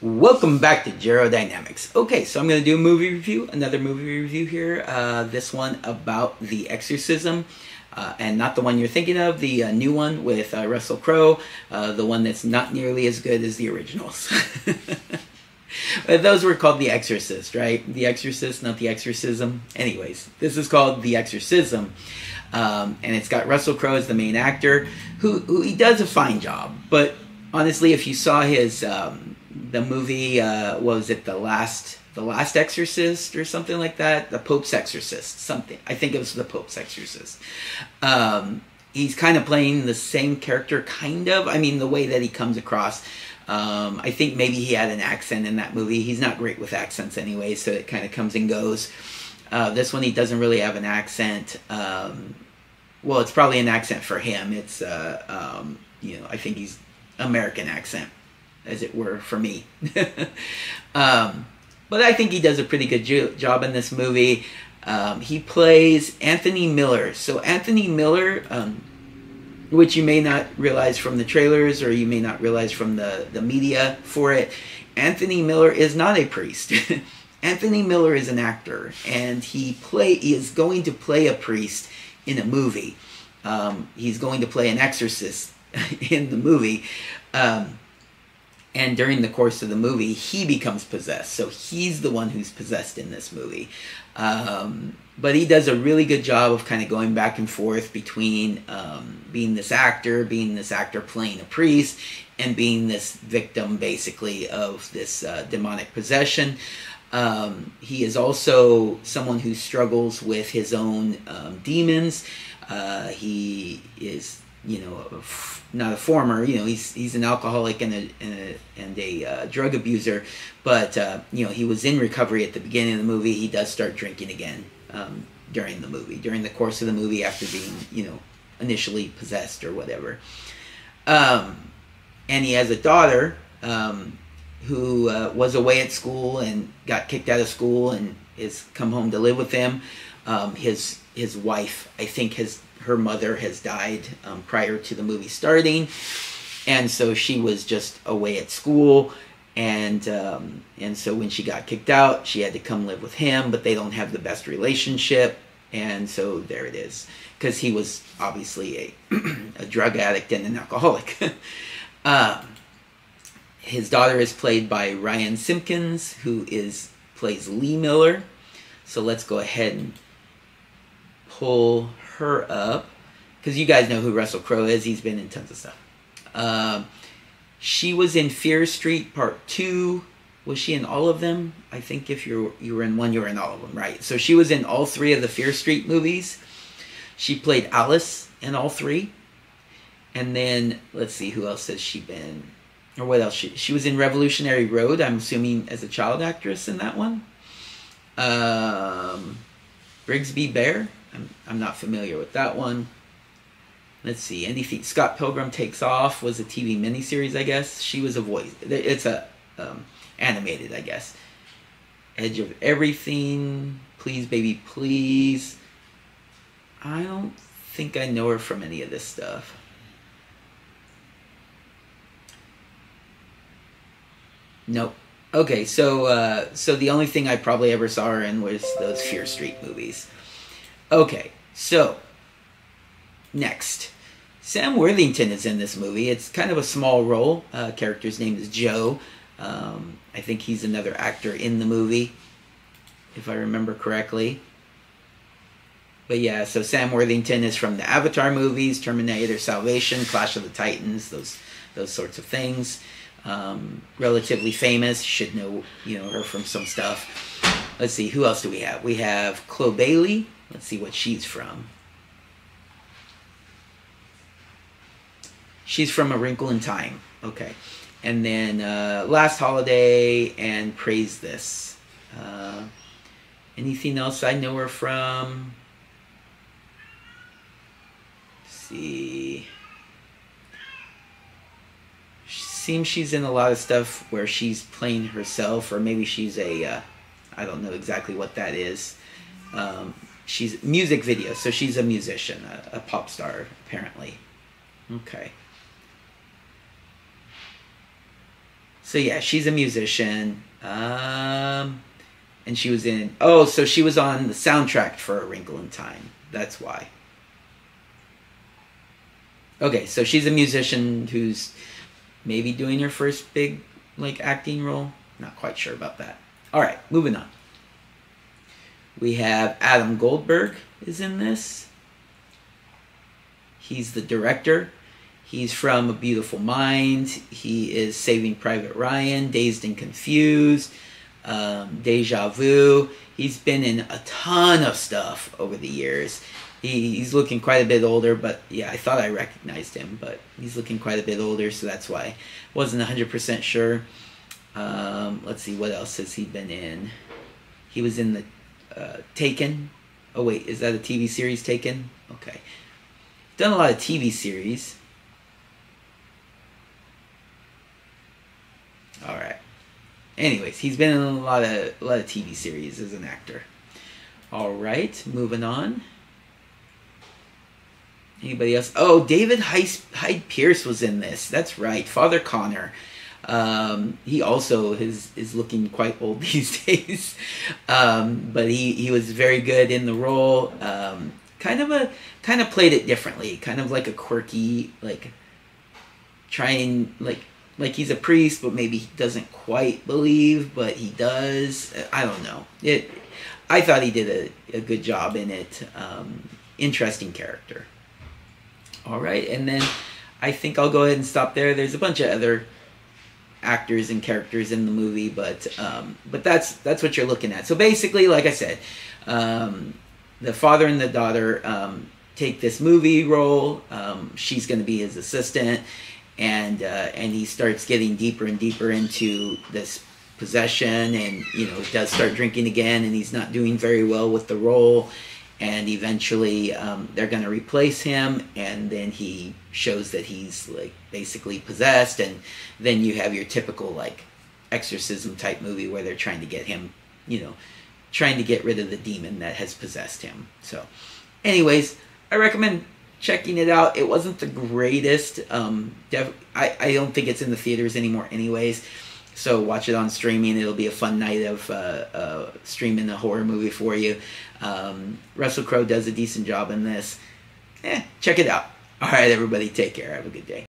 Welcome back to Gero Dynamics. Okay, so I'm going to do a movie review, another movie review here. This one about The Exorcism, and not the one you're thinking of, the new one with Russell Crowe, the one that's not nearly as good as the originals. Those were called The Exorcist, right? The Exorcist, not The Exorcism. Anyways, this is called The Exorcism, and it's got Russell Crowe as the main actor, who he does a fine job. But honestly, if you saw his the movie, what was it, the last Exorcist or something like that, the Pope's Exorcist, something. I think it was the Pope's Exorcist. He's kind of playing the same character, kind of. I mean, the way that he comes across. I think maybe he had an accent in that movie. He's not great with accents anyway, so it kind of comes and goes. This one, he doesn't really have an accent. Well, it's probably an accent for him. It's, I think he's American accent, as it were, for me. But I think he does a pretty good job in this movie. He plays Anthony Miller. So Anthony Miller, which you may not realize from the trailers, or you may not realize from the media for it, Anthony Miller is not a priest. Anthony Miller is an actor, and he is going to play a priest in a movie. He's going to play an exorcist in the movie. And during the course of the movie, he becomes possessed. So he's the one who's possessed in this movie. But he does a really good job of kind of going back and forth between being this actor playing a priest, and being this victim, basically, of this demonic possession. He is also someone who struggles with his own demons. He is, not a former, he's an alcoholic and a drug abuser, but he was in recovery at the beginning of the movie. He does start drinking again during the course of the movie, after being, initially possessed or whatever. And he has a daughter who was away at school and got kicked out of school and has come home to live with him. His wife, I think, her mother has died prior to the movie starting, and so she was just away at school, and so when she got kicked out, she had to come live with him, but they don't have the best relationship, and so there it is, because he was obviously a drug addict and an alcoholic. His daughter is played by Ryan Simpkins, who plays Lee Miller. So let's go ahead and pull her up, because you guys know who Russell Crowe is. He's been in tons of stuff. She was in Fear Street Part 2. Was she in all of them? I think if you were in one, you were in all of them, right? So she was in all 3 of the Fear Street movies. She played Alice in all 3. And then, let's see, who else has she been? Or what else? She was in Revolutionary Road, I'm assuming, as a child actress in that one. Brigsby Bear. I'm not familiar with that one. Let's see, anything. Scott Pilgrim Takes Off was a TV miniseries, I guess. She was a voice. It's a animated, I guess. Edge of Everything. Please, Baby, Please. I don't think I know her from any of this stuff. Nope. Okay, so the only thing I probably ever saw her in was those Fear Street movies. Okay, so next, Sam Worthington is in this movie. It's kind of a small role. Character's name is Joe. I think he's another actor in the movie, if I remember correctly. But yeah, so Sam Worthington is from the Avatar movies, Terminator Salvation, Clash of the Titans, those sorts of things. Relatively famous. Should know her from some stuff. Let's see, who else do we have? We have Chloe Bailey. Let's see what she's from. She's from A Wrinkle in Time. Okay. And then Last Holiday and Praise This. Anything else I know her from? Let's see. Seems she's in a lot of stuff where she's playing herself, or maybe she's I don't know exactly what that is. She's music video, so she's a musician, a pop star, apparently. Okay. So yeah, she's a musician. And she was in... Oh, so she was on the soundtrack for A Wrinkle in Time. That's why. Okay, so she's a musician who's maybe doing her first big, like, acting role. Not quite sure about that. All right, moving on. We have Adam Goldberg is in this. He's the director. He's from A Beautiful Mind. He is Saving Private Ryan, Dazed and Confused, Deja Vu. He's been in a ton of stuff over the years. He's looking quite a bit older, but yeah, I thought I recognized him, but he's looking quite a bit older, so that's why I wasn't 100% sure. Let's see, what else has he been in? He was in the Taken. Oh wait, is that a TV series, Taken? Okay. Done a lot of TV series. Alright. Anyways, he's been in a lot of TV series as an actor. Alright, moving on. Anybody else? Oh, David Hyde Pierce was in this. That's right, Father Connor. He also is looking quite old these days. But he was very good in the role. Kind of played it differently. Kind of like a quirky, like trying like he's a priest, but maybe he doesn't quite believe, but he does. I don't know. I thought he did a good job in it. Interesting character. All right, and then I think I'll go ahead and stop there. There's a bunch of other actors and characters in the movie, but that's what you're looking at. So basically, like I said, the father and the daughter take this movie role. She's going to be his assistant, and he starts getting deeper and deeper into this possession, and does start drinking again, and he's not doing very well with the role. And eventually they're going to replace him, and then he shows that he's like basically possessed, and then you have your typical like exorcism type movie where they're trying to get him, trying to get rid of the demon that has possessed him. So anyways, I recommend checking it out. It wasn't the greatest. I don't think it's in the theaters anymore anyways. So watch it on streaming. It'll be a fun night of streaming a horror movie for you. Russell Crowe does a decent job in this. Check it out. All right, everybody, take care. Have a good day.